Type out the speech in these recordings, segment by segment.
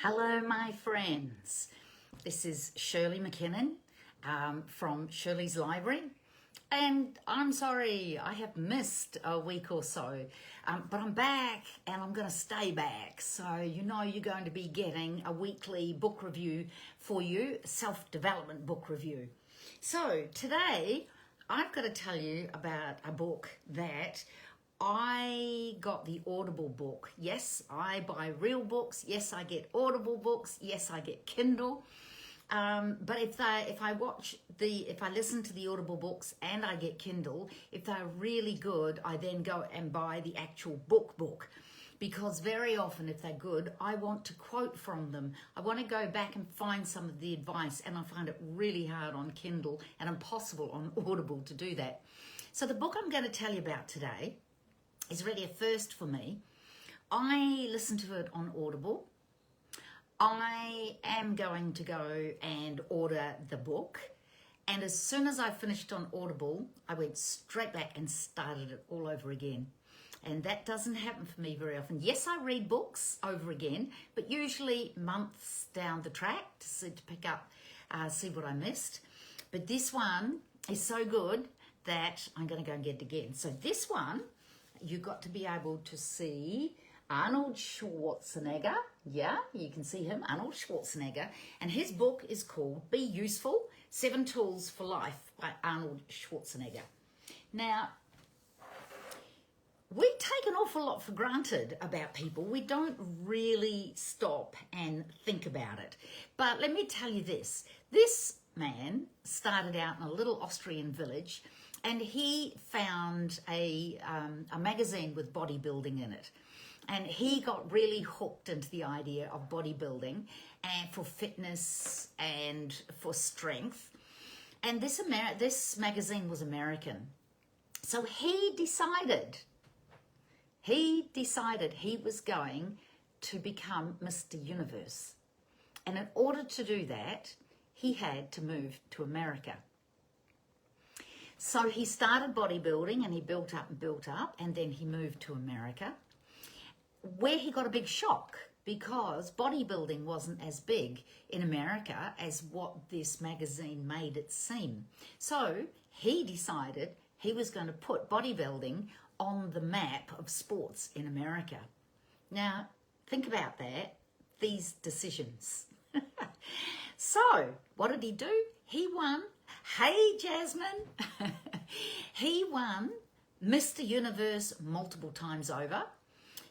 Hello, my friends. This is Shirley McKinnon from Shirley's Library. And I'm sorry, I have missed a week or so, but I'm back and I'm going to stay back. So you know you're going to be getting a weekly book review for you, self-development book review. So today I've got to tell you about a book that I got the Audible book. Yes, I buy real books. Yes, I get Audible books. Yes, I get Kindle. But if I listen to the Audible books and I get Kindle, if they're really good, I then go and buy the actual book. Because very often, if they're good, I want to quote from them. I want to go back and find some of the advice, and I find it really hard on Kindle and impossible on Audible to do that. So the book I'm going to tell you about today is really a first for me. I listened to it on Audible. I am going to go and order the book. And as soon as I finished on Audible, I went straight back and started it all over again. And that doesn't happen for me very often. Yes, I read books over again, but usually months down the track to pick up, see what I missed. But this one is so good that I'm going to go and get it again. So this one, you've got to be able to see Arnold Schwarzenegger. Yeah, you can see him, Arnold Schwarzenegger. And his book is called Be Useful, 7 Tools for Life by Arnold Schwarzenegger. Now, we take an awful lot for granted about people. We don't really stop and think about it. But let me tell you this. This man started out in a little Austrian village, and he found a magazine with bodybuilding in it. And he got really hooked into the idea of bodybuilding and for fitness and for strength. And this magazine was American. So he decided he was going to become Mr. Universe. And in order to do that, he had to move to America. So he started bodybuilding and he built up, and then he moved to America, where he got a big shock because bodybuilding wasn't as big in America as what this magazine made it seem. So he decided he was going to put bodybuilding on the map of sports in America. Now, think about that, these decisions. So, what did he do? He won. Hey, Jasmine. He won Mr. Universe multiple times over.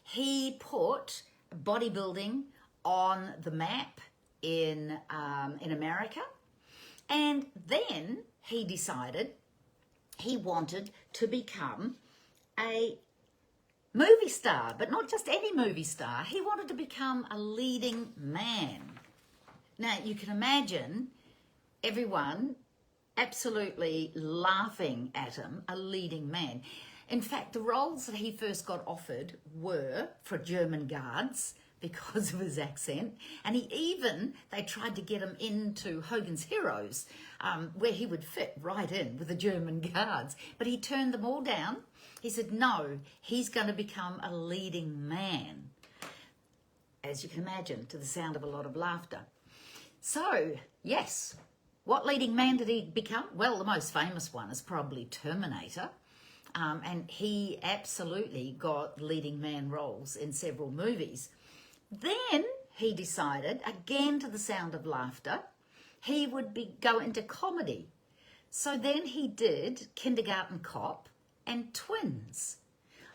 He put bodybuilding on the map in America. And then he decided he wanted to become a movie star, but not just any movie star. He wanted to become a leading man. Now, you can imagine everyone absolutely laughing at him, a leading man. In fact, the roles that he first got offered were for German guards because of his accent. And they tried to get him into Hogan's Heroes, where he would fit right in with the German guards. But he turned them all down. He said, no, he's going to become a leading man. As you can imagine, to the sound of a lot of laughter. So, yes, what leading man did he become? Well, the most famous one is probably Terminator. And he absolutely got leading man roles in several movies. Then he decided, again to the sound of laughter, he would go into comedy. So then he did Kindergarten Cop and Twins.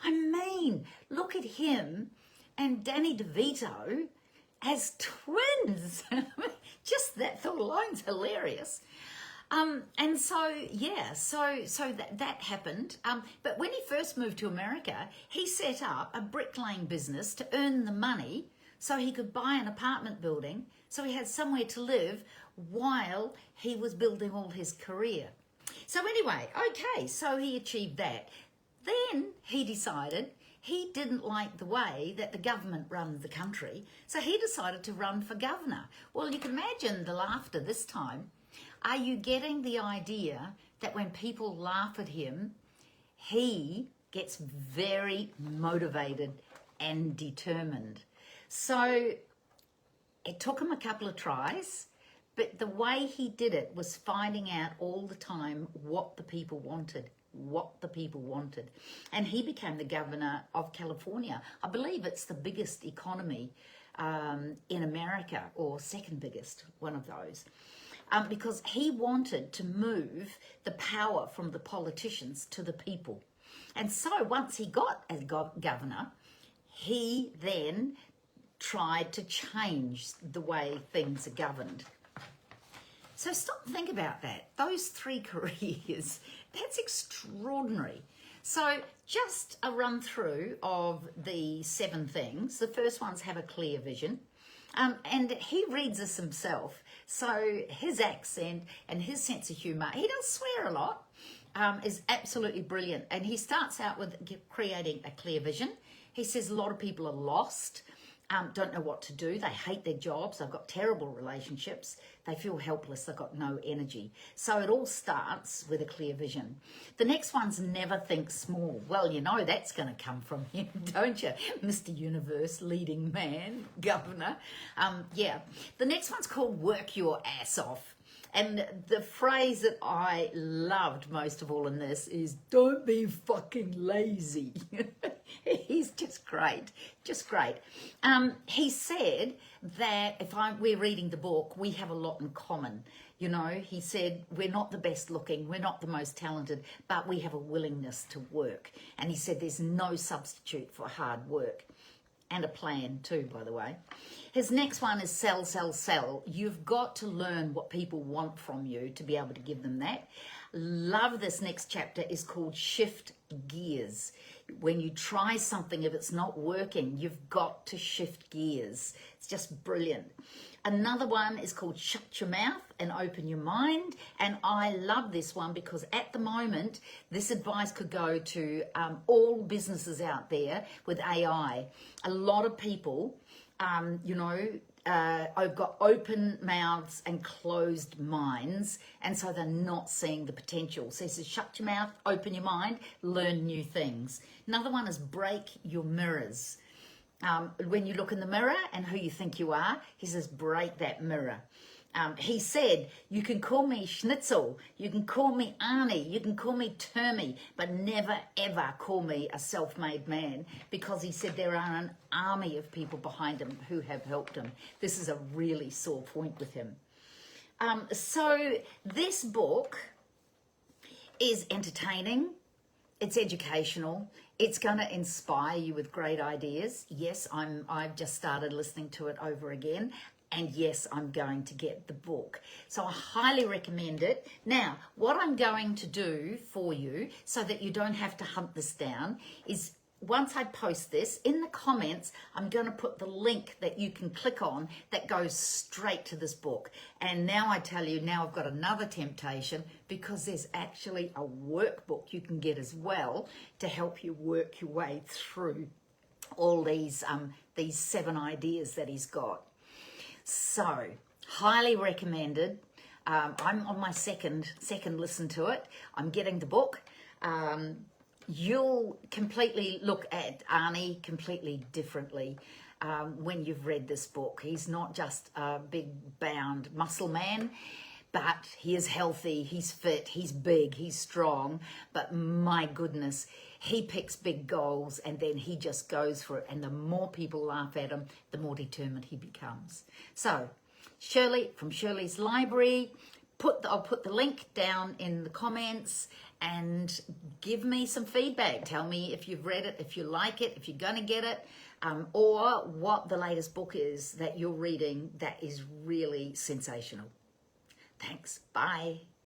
I mean, look at him and Danny DeVito as twins. Just that thought alone's hilarious. And so that happened. But when he first moved to America, he set up a bricklaying business to earn the money so he could buy an apartment building, so he had somewhere to live while he was building all his career. So anyway, okay, so he achieved that. Then he decided he didn't like the way that the government runs the country, so he decided to run for governor. Well, you can imagine the laughter this time. Are you getting the idea that when people laugh at him, he gets very motivated and determined? So It took him a couple of tries, but the way he did it was finding out all the time what the people wanted. And he became the governor of California. I believe it's the biggest economy in America, or second biggest, one of those. Because he wanted to move the power from the politicians to the people. And so once he got as governor, he then tried to change the way things are governed. So stop and think about that. Those 3 careers, that's extraordinary. So just a run through of the 7 things. The first one's have a clear vision. And he reads this himself. So his accent and his sense of humour, he does swear a lot, is absolutely brilliant. And he starts out with creating a clear vision. He says a lot of people are lost, don't know what to do. They hate their jobs. They've got terrible relationships. They feel helpless. They've got no energy. So it all starts with a clear vision. The next one's never think small. Well, you know that's going to come from him, don't you? Mr. Universe, leading man, governor. Yeah. The next one's called work your ass off. And the phrase that I loved most of all in this is, don't be fucking lazy. He's just great, just great. He said that we're reading the book, we have a lot in common. You know, he said, we're not the best looking, we're not the most talented, but we have a willingness to work. And he said there's no substitute for hard work. And a plan too, by the way. His next one is sell, sell, sell. You've got to learn what people want from you to be able to give them that. Love this next chapter is called Shift Gears. When you try something, if it's not working, you've got to shift gears. It's just brilliant. Another one is called Shut Your Mouth and Open Your Mind. And I love this one because at the moment, this advice could go to all businesses out there with AI. A lot of people, I've got open mouths and closed minds, and so they're not seeing the potential. So he says, shut your mouth, open your mind, learn new things. Another one is break your mirrors. When you look in the mirror and who you think you are, he says, break that mirror. He said, you can call me Schnitzel, you can call me Arnie, you can call me Termy, but never ever call me a self-made man, because he said there are an army of people behind him who have helped him. This is a really sore point with him. So this book is entertaining, it's educational, it's going to inspire you with great ideas. Yes, I've just started listening to it over again. And yes, I'm going to get the book. So I highly recommend it. Now, what I'm going to do for you so that you don't have to hunt this down is once I post this, in the comments, I'm going to put the link that you can click on that goes straight to this book. And now I tell you, now I've got another temptation, because there's actually a workbook you can get as well to help you work your way through all these 7 ideas that he's got. So, highly recommended. I'm on my second listen to it. I'm getting the book. You'll completely look at Arnie completely differently when you've read this book. He's not just a big bound muscle man, but he is healthy, he's fit, he's big, he's strong. But my goodness, he picks big goals and then he just goes for it. And the more people laugh at him, the more determined he becomes. So, Shirley from Shirley's Library, I'll put the link down in the comments and give me some feedback. Tell me if you've read it, if you like it, if you're going to get it, or what the latest book is that you're reading that is really sensational. Thanks. Bye.